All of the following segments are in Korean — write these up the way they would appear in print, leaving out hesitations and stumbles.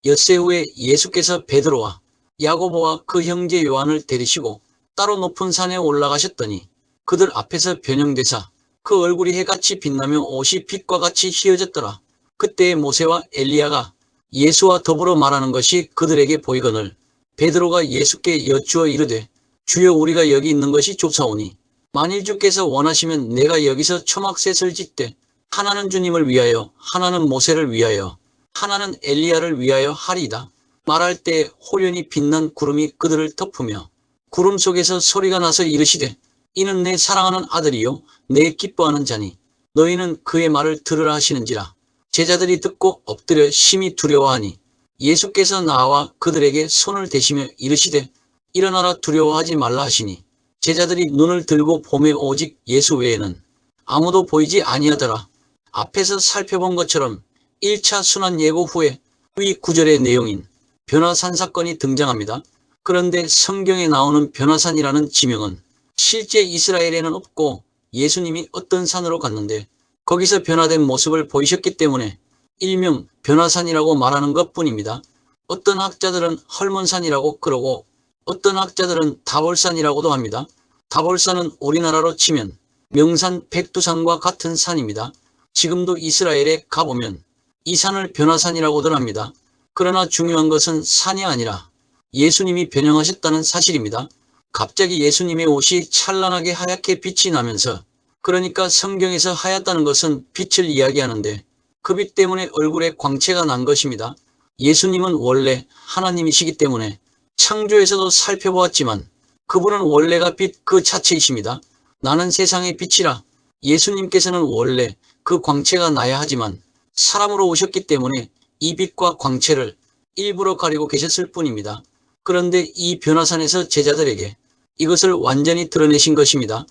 엿새 후에 예수께서 베드로와 야고보와 그 형제 요한을 데리시고 따로 높은 산에 올라가셨더니 그들 앞에서 변형되사 그 얼굴이 해같이 빛나며 옷이 빛과 같이 휘어졌더라. 그때에 모세와 엘리야가 예수와 더불어 말하는 것이 그들에게 보이거늘 베드로가 예수께 여쭈어 이르되 주여, 우리가 여기 있는 것이 좋사오니 만일 주께서 원하시면 내가 여기서 초막셋을 짓되 하나는 주님을 위하여, 하나는 모세를 위하여, 하나는 엘리야를 위하여 하리이다. 말할 때 호련히 빛난 구름이 그들을 덮으며 구름 속에서 소리가 나서 이르시되 이는 내 사랑하는 아들이요 내 기뻐하는 자니 너희는 그의 말을 들으라 하시는지라. 제자들이 듣고 엎드려 심히 두려워하니 예수께서 나와 그들에게 손을 대시며 이르시되 일어나라, 두려워하지 말라 하시니 제자들이 눈을 들고 보매 오직 예수 외에는 아무도 보이지 아니하더라. 앞에서 살펴본 것처럼 1차 순환 예고 후에 위 구절의 내용인 변화산 사건이 등장합니다. 그런데 성경에 나오는 변화산이라는 지명은 실제 이스라엘에는 없고 예수님이 어떤 산으로 갔는데 거기서 변화된 모습을 보이셨기 때문에 일명 변화산이라고 말하는 것뿐입니다. 어떤 학자들은 헐몬산이라고 그러고 어떤 학자들은 다볼산이라고도 합니다. 다볼산은 우리나라로 치면 명산 백두산과 같은 산입니다. 지금도 이스라엘에 가보면 이 산을 변화산이라고들 합니다. 그러나 중요한 것은 산이 아니라 예수님이 변형하셨다는 사실입니다. 갑자기 예수님의 옷이 찬란하게 하얗게 빛이 나면서, 그러니까 성경에서 하얗다는 것은 빛을 이야기하는데 그 빛 때문에 얼굴에 광채가 난 것입니다. 예수님은 원래 하나님이시기 때문에 창조에서도 살펴보았지만 그분은 원래가 빛 그 자체이십니다. 나는 세상의 빛이라. 예수님께서는 원래 그 광채가 나야 하지만 사람으로 오셨기 때문에 이 빛과 광채를 일부러 가리고 계셨을 뿐입니다. 그런데 이 변화산에서 제자들에게 이것을 완전히 드러내신 것입니다.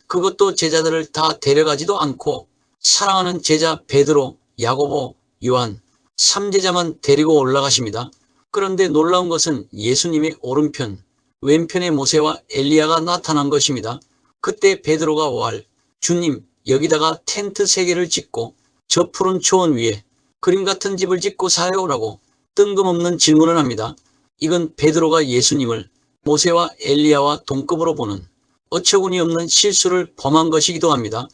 그것도 제자들을 다 데려가지도 않고 사랑하는 제자 베드로, 야고보, 요한 3제자만 데리고 올라가십니다. 그런데 놀라운 것은 예수님의 오른편, 왼편에 모세와 엘리야가 나타난 것입니다. 그때 베드로가 왈, 주님, 여기다가 텐트 3개를 짓고 저 푸른 초원 위에 그림 같은 집을 짓고 사요라고 뜬금없는 질문을 합니다. 이건 베드로가 예수님을 모세와 엘리야와 동급으로 보는 어처구니 없는 실수를 범한 것이기도 합니다.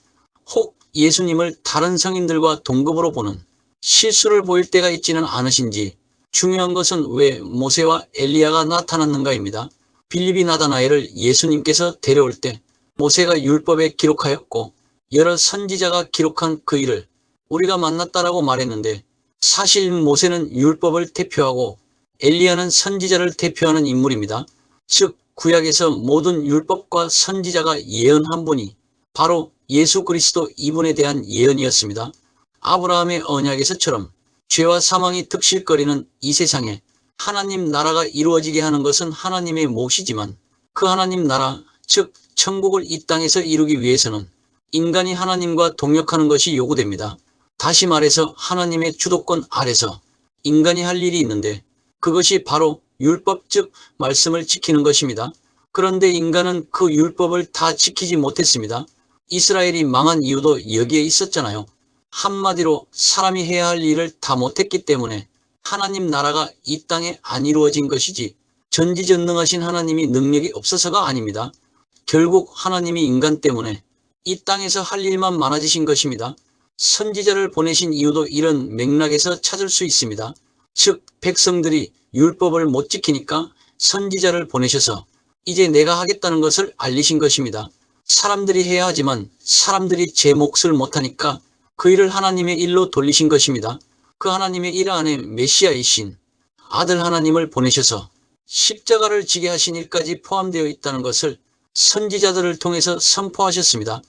혹 예수님을 다른 성인들과 동급으로 보는 실수를 보일 때가 있지는 않으신지, 중요한 것은 왜 모세와 엘리야가 나타났는가입니다. 빌립이 나다나엘을 예수님께서 데려올 때 모세가 율법에 기록하였고 여러 선지자가 기록한 그 일을 우리가 만났다라고 말했는데, 사실 모세는 율법을 대표하고 엘리야는 선지자를 대표하는 인물입니다. 즉 구약에서 모든 율법과 선지자가 예언한 분이 바로 예수 그리스도 이분에 대한 예언이었습니다. 아브라함의 언약에서처럼 죄와 사망이 득실거리는 이 세상에 하나님 나라가 이루어지게 하는 것은 하나님의 몫이지만 그 하나님 나라, 즉 천국을 이 땅에서 이루기 위해서는 인간이 하나님과 동역하는 것이 요구됩니다. 다시 말해서 하나님의 주도권 아래서 인간이 할 일이 있는데 그것이 바로 율법, 즉 말씀을 지키는 것입니다. 그런데 인간은 그 율법을 다 지키지 못했습니다. 이스라엘이 망한 이유도 여기에 있었잖아요. 한마디로 사람이 해야 할 일을 다 못했기 때문에 하나님 나라가 이 땅에 안 이루어진 것이지 전지전능하신 하나님이 능력이 없어서가 아닙니다. 결국 하나님이 인간 때문에 이 땅에서 할 일만 많아지신 것입니다. 선지자를 보내신 이유도 이런 맥락에서 찾을 수 있습니다. 즉 백성들이 율법을 못 지키니까 선지자를 보내셔서 이제 내가 하겠다는 것을 알리신 것입니다. 사람들이 해야 하지만 사람들이 제 몫을 못하니까 그 일을 하나님의 일로 돌리신 것입니다. 그 하나님의 일 안에 메시아이신 아들 하나님을 보내셔서 십자가를 지게 하신 일까지 포함되어 있다는 것을 선지자들을 통해서 선포하셨습니다.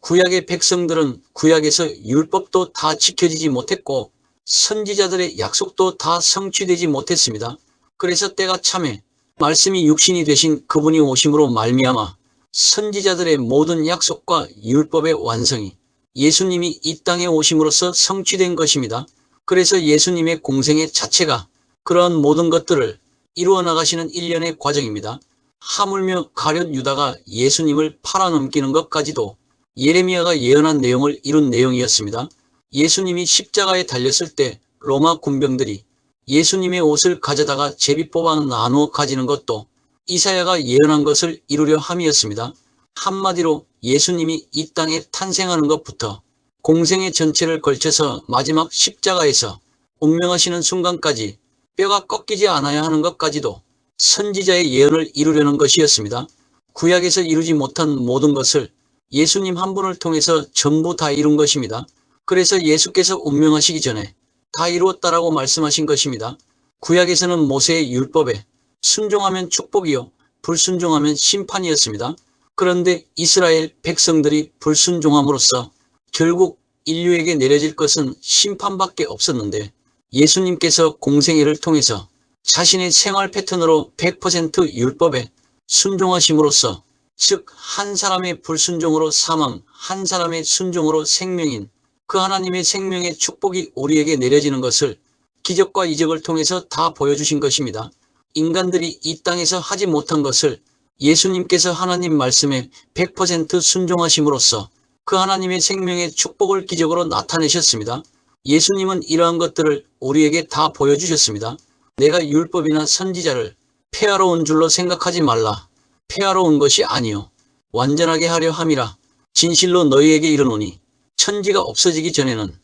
구약의 백성들은 구약에서 율법도 다 지켜지지 못했고 선지자들의 약속도 다 성취되지 못했습니다. 그래서 때가 참에 말씀이 육신이 되신 그분이 오심으로 말미암아 선지자들의 모든 약속과 율법의 완성이 예수님이 이 땅에 오심으로써 성취된 것입니다. 그래서 예수님의 공생의 자체가 그러한 모든 것들을 이루어 나가시는 일련의 과정입니다. 하물며 가룟 유다가 예수님을 팔아넘기는 것까지도 예레미야가 예언한 내용을 이룬 내용이었습니다. 예수님이 십자가에 달렸을 때 로마 군병들이 예수님의 옷을 가져다가 제비 뽑아 나누어 가지는 것도 이사야가 예언한 것을 이루려 함이었습니다. 한마디로 예수님이 이 땅에 탄생하는 것부터 공생의 전체를 걸쳐서 마지막 십자가에서 운명하시는 순간까지 뼈가 꺾이지 않아야 하는 것까지도 선지자의 예언을 이루려는 것이었습니다. 구약에서 이루지 못한 모든 것을 예수님 한 분을 통해서 전부 다 이룬 것입니다. 그래서 예수께서 운명하시기 전에 다 이루었다라고 말씀하신 것입니다. 구약에서는 모세의 율법에 순종하면 축복이요 불순종하면 심판이었습니다. 그런데 이스라엘 백성들이 불순종함으로써 결국 인류에게 내려질 것은 심판밖에 없었는데, 예수님께서 공생애를 통해서 자신의 생활 패턴으로 100% 율법에 순종하심으로써, 즉 한 사람의 불순종으로 사망, 한 사람의 순종으로 생명인 그 하나님의 생명의 축복이 우리에게 내려지는 것을 기적과 이적을 통해서 다 보여주신 것입니다. 인간들이 이 땅에서 하지 못한 것을 예수님께서 하나님 말씀에 100% 순종하심으로써 그 하나님의 생명의 축복을 기적으로 나타내셨습니다. 예수님은 이러한 것들을 우리에게 다 보여주셨습니다. 내가 율법이나 선지자를 폐하러 온 줄로 생각하지 말라. 폐하러 온 것이 아니요 완전하게 하려 함이라. 진실로 너희에게 이르노니 천지가 없어지기 전에는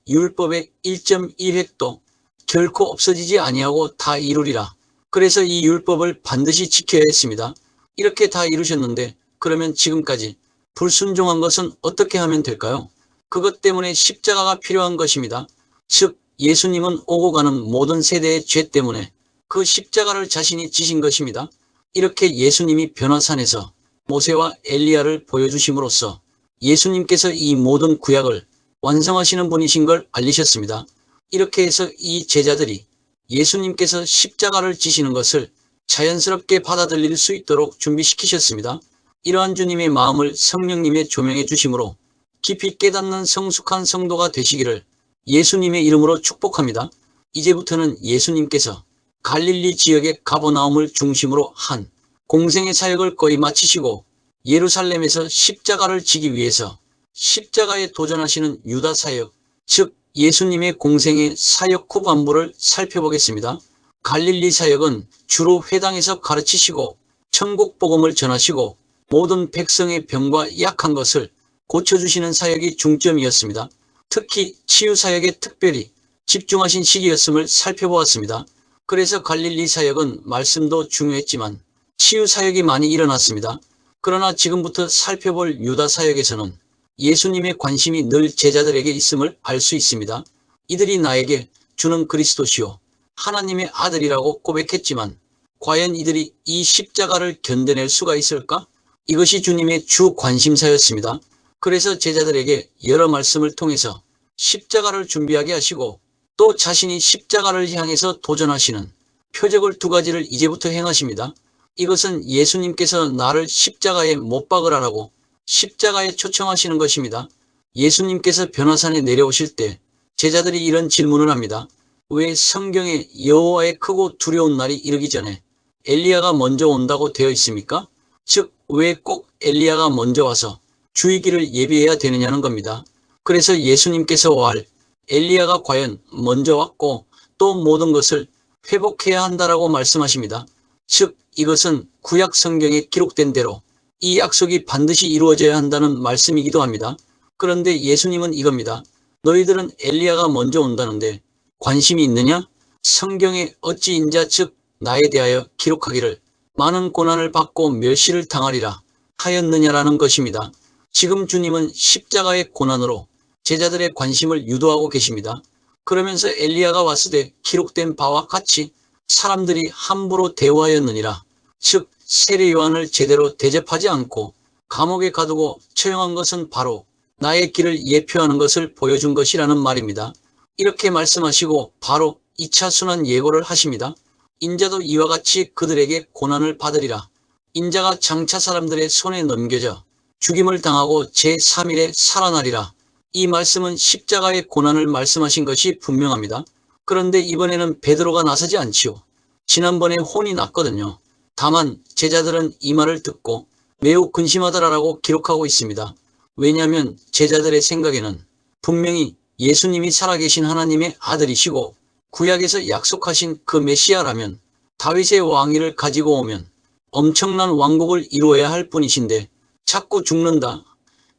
율법의 1.1획도 결코 없어지지 아니하고 다 이루리라. 그래서 이 율법을 반드시 지켜야 했습니다. 이렇게 다 이루셨는데 그러면 지금까지 불순종한 것은 어떻게 하면 될까요? 그것 때문에 십자가가 필요한 것입니다. 즉 예수님은 오고 가는 모든 세대의 죄 때문에 그 십자가를 자신이 지신 것입니다. 이렇게 예수님이 변화산에서 모세와 엘리야를 보여주심으로써 예수님께서 이 모든 구약을 완성하시는 분이신 걸 알리셨습니다. 이렇게 해서 이 제자들이 예수님께서 십자가를 지시는 것을 자연스럽게 받아들일 수 있도록 준비시키셨습니다. 이러한 주님의 마음을 성령님의 조명해 주심으로 깊이 깨닫는 성숙한 성도가 되시기를 예수님의 이름으로 축복합니다. 이제부터는 예수님께서 갈릴리 지역의 가버나움을 중심으로 한 공생의 사역을 거의 마치시고 예루살렘에서 십자가를 지기 위해서 십자가에 도전하시는 유다 사역, 즉 예수님의 공생의 사역 후반부를 살펴보겠습니다. 갈릴리 사역은 주로 회당에서 가르치시고 천국 복음을 전하시고 모든 백성의 병과 약한 것을 고쳐주시는 사역이 중점이었습니다. 특히 치유 사역에 특별히 집중하신 시기였음을 살펴보았습니다. 그래서 갈릴리 사역은 말씀도 중요했지만 치유 사역이 많이 일어났습니다. 그러나 지금부터 살펴볼 유다 사역에서는 예수님의 관심이 늘 제자들에게 있음을 알 수 있습니다. 이들이 나에게 주는 그리스도시요 하나님의 아들이라고 고백했지만 과연 이들이 이 십자가를 견뎌낼 수가 있을까? 이것이 주님의 주 관심사였습니다. 그래서 제자들에게 여러 말씀을 통해서 십자가를 준비하게 하시고 또 자신이 십자가를 향해서 도전하시는 표적을 두 가지를 이제부터 행하십니다. 이것은 예수님께서 나를 십자가에 못 박으라라고 십자가에 초청하시는 것입니다. 예수님께서 변화산에 내려오실 때 제자들이 이런 질문을 합니다. 왜 성경에 여호와의 크고 두려운 날이 이르기 전에 엘리야가 먼저 온다고 되어 있습니까? 즉 왜 꼭 엘리야가 먼저 와서 주의 길을 예비해야 되느냐는 겁니다. 그래서 예수님께서 왈 엘리야가 과연 먼저 왔고 또 모든 것을 회복해야 한다라고 말씀하십니다. 즉 이것은 구약 성경에 기록된 대로 이 약속이 반드시 이루어져야 한다는 말씀이기도 합니다. 그런데 예수님은 이겁니다. 너희들은 엘리야가 먼저 온다는데 관심이 있느냐? 성경에 어찌 인자 즉 나에 대하여 기록하기를 많은 고난을 받고 멸시를 당하리라 하였느냐라는 것입니다. 지금 주님은 십자가의 고난으로 제자들의 관심을 유도하고 계십니다. 그러면서 엘리야가 왔을 때 기록된 바와 같이 사람들이 함부로 대우하였느니라. 즉 세례 요한을 제대로 대접하지 않고 감옥에 가두고 처형한 것은 바로 나의 길을 예표하는 것을 보여준 것이라는 말입니다. 이렇게 말씀하시고 바로 2차 순환 예고를 하십니다. 인자도 이와 같이 그들에게 고난을 받으리라. 인자가 장차 사람들의 손에 넘겨져 죽임을 당하고 제3일에 살아나리라. 이 말씀은 십자가의 고난을 말씀하신 것이 분명합니다. 그런데 이번에는 베드로가 나서지 않지요. 지난번에 혼이 났거든요. 다만 제자들은 이 말을 듣고 매우 근심하더라라고 기록하고 있습니다. 왜냐하면 제자들의 생각에는 분명히 예수님이 살아계신 하나님의 아들이시고 구약에서 약속하신 그 메시아라면 다윗의 왕위를 가지고 오면 엄청난 왕국을 이루어야 할 분이신데 자꾸 죽는다.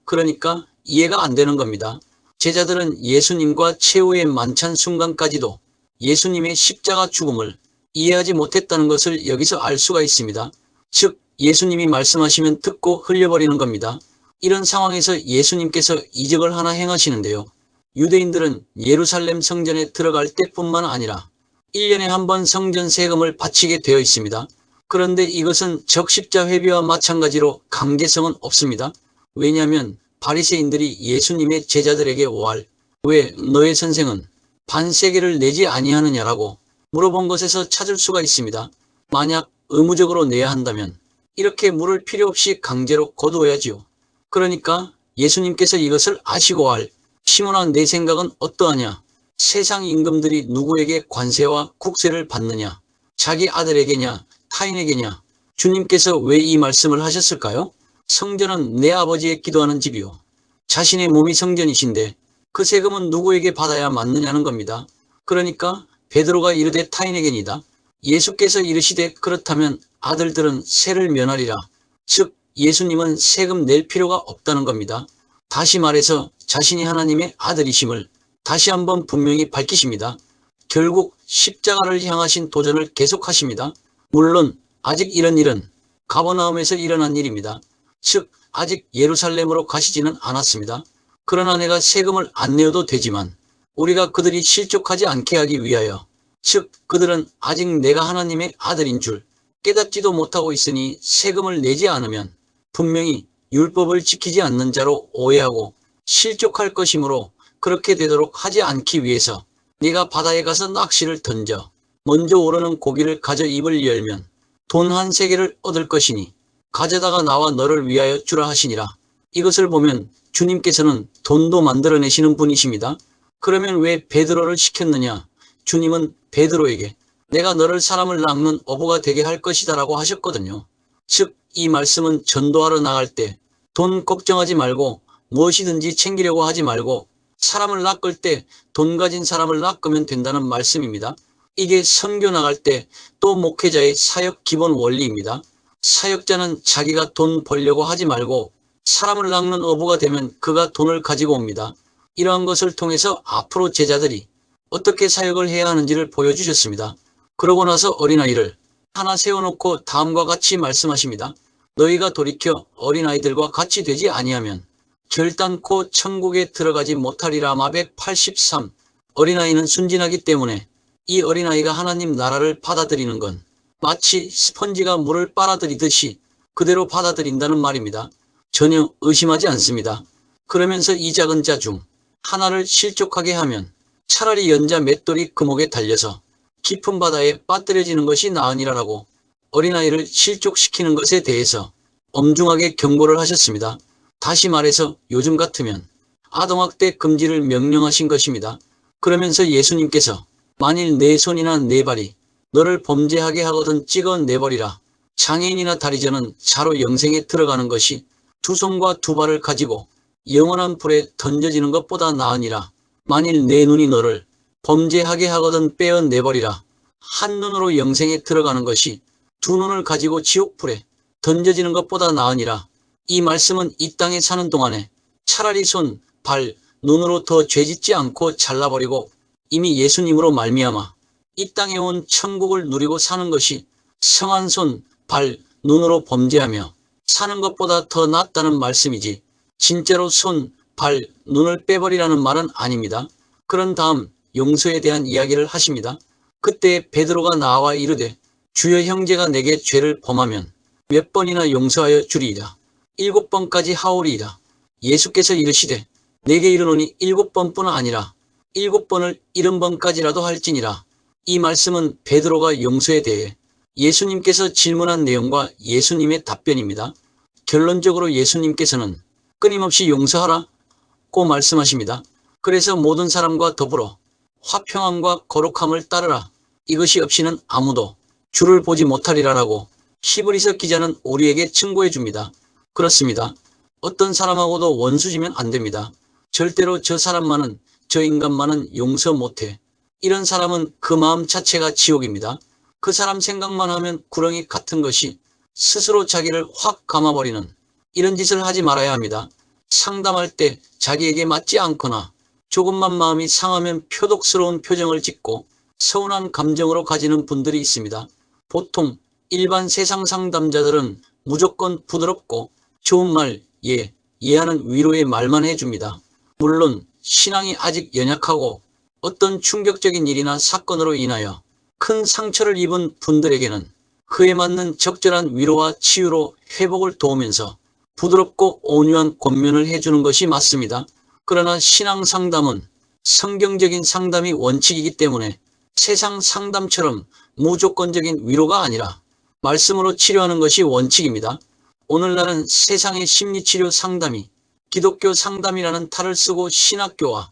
그러니까 이해가 안 되는 겁니다. 제자들은 예수님과 최후의 만찬 순간까지도 예수님의 십자가 죽음을 이해하지 못했다는 것을 여기서 알 수가 있습니다. 즉 예수님이 말씀하시면 듣고 흘려버리는 겁니다. 이런 상황에서 예수님께서 이적을 하나 행하시는데요. 유대인들은 예루살렘 성전에 들어갈 때뿐만 아니라 1년에 한 번 성전 세금을 바치게 되어 있습니다. 그런데 이것은 적십자 회비와 마찬가지로 강제성은 없습니다. 왜냐하면 바리새인들이 예수님의 제자들에게 왜 너의 선생은 반세겔을 내지 아니하느냐라고 물어본 것에서 찾을 수가 있습니다. 만약 의무적으로 내야 한다면 이렇게 물을 필요 없이 강제로 거두어야지요. 그러니까 예수님께서 이것을 아시고 시몬아 내 생각은 어떠하냐? 세상 임금들이 누구에게 관세와 국세를 받느냐? 자기 아들에게냐? 타인에게냐? 주님께서 왜 이 말씀을 하셨을까요? 성전은 내 아버지의 기도하는 집이요. 자신의 몸이 성전이신데 그 세금은 누구에게 받아야 맞느냐는 겁니다. 그러니까 베드로가 이르되 타인에게니다. 예수께서 이르시되 그렇다면 아들들은 세를 면하리라. 즉 예수님은 세금 낼 필요가 없다는 겁니다. 다시 말해서 자신이 하나님의 아들이심을 다시 한번 분명히 밝히십니다. 결국 십자가를 향하신 도전을 계속하십니다. 물론 아직 이런 일은 가버나움에서 일어난 일입니다. 즉 아직 예루살렘으로 가시지는 않았습니다. 그러나 내가 세금을 안 내어도 되지만 우리가 그들이 실족하지 않게 하기 위하여 즉 그들은 아직 내가 하나님의 아들인 줄 깨닫지도 못하고 있으니 세금을 내지 않으면 분명히 율법을 지키지 않는 자로 오해하고 실족할 것이므로 그렇게 되도록 하지 않기 위해서 네가 바다에 가서 낚시를 던져 먼저 오르는 고기를 가져 입을 열면 돈 한 세겔을 얻을 것이니 가져다가 나와 너를 위하여 주라 하시니라. 이것을 보면 주님께서는 돈도 만들어내시는 분이십니다. 그러면 왜 베드로를 시켰느냐? 주님은 베드로에게 내가 너를 사람을 낚는 어부가 되게 할 것이다 라고 하셨거든요. 즉 이 말씀은 전도하러 나갈 때 돈 걱정하지 말고 무엇이든지 챙기려고 하지 말고 사람을 낚을 때 돈 가진 사람을 낚으면 된다는 말씀입니다. 이게 선교 나갈 때 또 목회자의 사역 기본 원리입니다. 사역자는 자기가 돈 벌려고 하지 말고 사람을 낚는 어부가 되면 그가 돈을 가지고 옵니다. 이러한 것을 통해서 앞으로 제자들이 어떻게 사역을 해야 하는지를 보여주셨습니다. 그러고 나서 어린아이를 하나 세워놓고 다음과 같이 말씀하십니다. 너희가 돌이켜 어린아이들과 같이 되지 아니하면 결단코 천국에 들어가지 못하리라. 마백 83. 어린아이는 순진하기 때문에 이 어린아이가 하나님 나라를 받아들이는 건 마치 스펀지가 물을 빨아들이듯이 그대로 받아들인다는 말입니다. 전혀 의심하지 않습니다. 그러면서 이 작은 자 중 하나를 실족하게 하면 차라리 연자 맷돌이 금옥에 달려서 깊은 바다에 빠뜨려지는 것이 나으니라라고 어린아이를 실족시키는 것에 대해서 엄중하게 경고를 하셨습니다. 다시 말해서 요즘 같으면 아동학대 금지를 명령하신 것입니다. 그러면서 예수님께서 만일 내 손이나 내 발이 너를 범죄하게 하거든 찍어 내버리라. 장애인이나 다리저는 자로 영생에 들어가는 것이 두 손과 두 발을 가지고 영원한 불에 던져지는 것보다 나으니라. 만일 내 눈이 너를 범죄하게 하거든 빼어 내버리라. 한 눈으로 영생에 들어가는 것이 두 눈을 가지고 지옥불에 던져지는 것보다 나으니라. 이 말씀은 이 땅에 사는 동안에 차라리 손, 발, 눈으로 더 죄짓지 않고 잘라버리고 이미 예수님으로 말미암아 이 땅에 온 천국을 누리고 사는 것이 성한 손, 발, 눈으로 범죄하며 사는 것보다 더 낫다는 말씀이지 진짜로 손, 발, 눈을 빼버리라는 말은 아닙니다. 그런 다음 용서에 대한 이야기를 하십니다. 그때 베드로가 나와 이르되 주여 형제가 내게 죄를 범하면 몇 번이나 용서하여 주리이다. 7번까지 하오리이다. 예수께서 이르시되 내게 이르노니 7번뿐 아니라 7번을 70번까지라도 할지니라. 이 말씀은 베드로가 용서에 대해 예수님께서 질문한 내용과 예수님의 답변입니다. 결론적으로 예수님께서는 끊임없이 용서하라고 말씀하십니다. 그래서 모든 사람과 더불어 화평함과 거룩함을 따르라. 이것이 없이는 아무도 주를 보지 못하리라라고 히브리서 기자는 우리에게 충고해 줍니다. 그렇습니다. 어떤 사람하고도 원수지면 안 됩니다. 절대로 저 사람만은 저 인간만은 용서 못해. 이런 사람은 그 마음 자체가 지옥입니다. 그 사람 생각만 하면 구렁이 같은 것이 스스로 자기를 확 감아버리는 이런 짓을 하지 말아야 합니다. 상담할 때 자기에게 맞지 않거나 조금만 마음이 상하면 표독스러운 표정을 짓고 서운한 감정으로 가지는 분들이 있습니다. 보통 일반 세상 상담자들은 무조건 부드럽고 좋은 말, 예하는 위로의 말만 해줍니다. 물론 신앙이 아직 연약하고 어떤 충격적인 일이나 사건으로 인하여 큰 상처를 입은 분들에게는 그에 맞는 적절한 위로와 치유로 회복을 도우면서 부드럽고 온유한 권면을 해주는 것이 맞습니다. 그러나 신앙 상담은 성경적인 상담이 원칙이기 때문에 세상 상담처럼 무조건적인 위로가 아니라 말씀으로 치료하는 것이 원칙입니다. 오늘날은 세상의 심리치료 상담이 기독교 상담이라는 탈을 쓰고 신학교와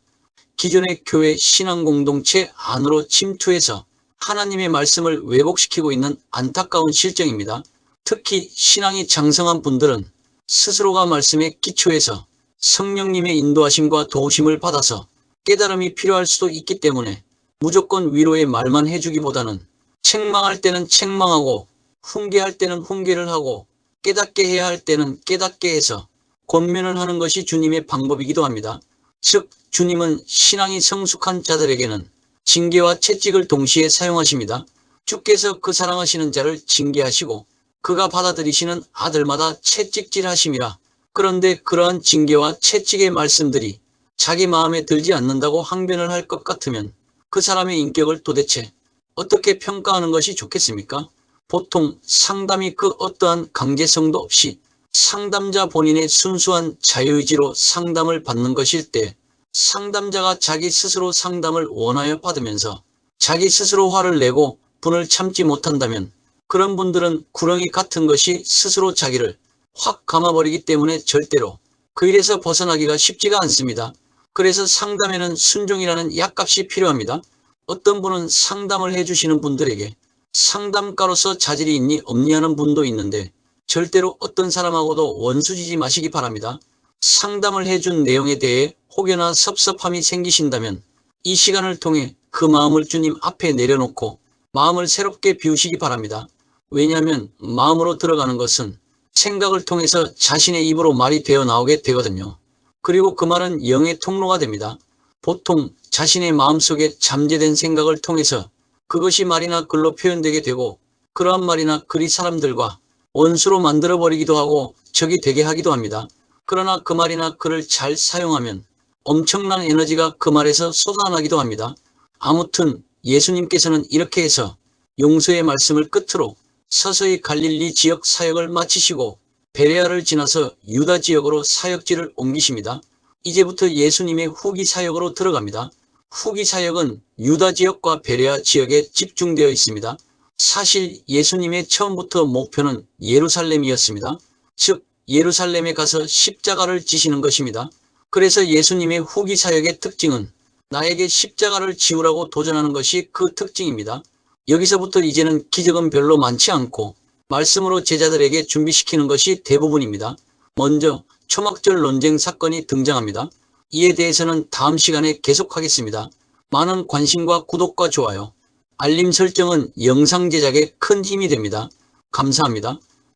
기존의 교회 신앙공동체 안으로 침투해서 하나님의 말씀을 왜곡시키고 있는 안타까운 실정입니다. 특히 신앙이 장성한 분들은 스스로가 말씀에 기초해서 성령님의 인도하심과 도우심을 받아서 깨달음이 필요할 수도 있기 때문에 무조건 위로의 말만 해주기보다는 책망할 때는 책망하고 훈계할 때는 훈계를 하고 깨닫게 해야 할 때는 깨닫게 해서 권면을 하는 것이 주님의 방법이기도 합니다. 즉 주님은 신앙이 성숙한 자들에게는 징계와 채찍을 동시에 사용하십니다. 주께서 그 사랑하시는 자를 징계하시고 그가 받아들이시는 아들마다 채찍질하심이라. 그런데 그러한 징계와 채찍의 말씀들이 자기 마음에 들지 않는다고 항변을 할 것 같으면 그 사람의 인격을 도대체 어떻게 평가하는 것이 좋겠습니까? 보통 상담이 그 어떠한 강제성도 없이 상담자 본인의 순수한 자유의지로 상담을 받는 것일 때 상담자가 자기 스스로 상담을 원하여 받으면서 자기 스스로 화를 내고 분을 참지 못한다면 그런 분들은 구렁이 같은 것이 스스로 자기를 확 감아버리기 때문에 절대로 그 일에서 벗어나기가 쉽지가 않습니다. 그래서 상담에는 순종이라는 약값이 필요합니다. 어떤 분은 상담을 해주시는 분들에게 상담가로서 자질이 있니 없니 하는 분도 있는데 절대로 어떤 사람하고도 원수지지 마시기 바랍니다. 상담을 해준 내용에 대해 혹여나 섭섭함이 생기신다면 이 시간을 통해 그 마음을 주님 앞에 내려놓고 마음을 새롭게 비우시기 바랍니다. 왜냐하면 마음으로 들어가는 것은 생각을 통해서 자신의 입으로 말이 되어 나오게 되거든요. 그리고 그 말은 영의 통로가 됩니다. 보통 자신의 마음속에 잠재된 생각을 통해서 그것이 말이나 글로 표현되게 되고 그러한 말이나 글이 사람들과 원수로 만들어버리기도 하고 적이 되게 하기도 합니다. 그러나 그 말이나 글을 잘 사용하면 엄청난 에너지가 그 말에서 쏟아나기도 합니다. 아무튼 예수님께서는 이렇게 해서 용서의 말씀을 끝으로 서서히 갈릴리 지역 사역을 마치시고 베레아를 지나서 유다 지역으로 사역지를 옮기십니다. 이제부터 예수님의 후기 사역으로 들어갑니다. 후기 사역은 유다 지역과 베레아 지역에 집중되어 있습니다. 사실 예수님의 처음부터 목표는 예루살렘이었습니다. 즉 예루살렘에 가서 십자가를 지시는 것입니다. 그래서 예수님의 후기 사역의 특징은 나에게 십자가를 지우라고 도전하는 것이 그 특징입니다. 여기서부터 이제는 기적은 별로 많지 않고 말씀으로 제자들에게 준비시키는 것이 대부분입니다. 먼저 초막절 논쟁 사건이 등장합니다. 이에 대해서는 다음 시간에 계속하겠습니다. 많은 관심과 구독과 좋아요, 알림 설정은 영상 제작에 큰 힘이 됩니다. 감사합니다.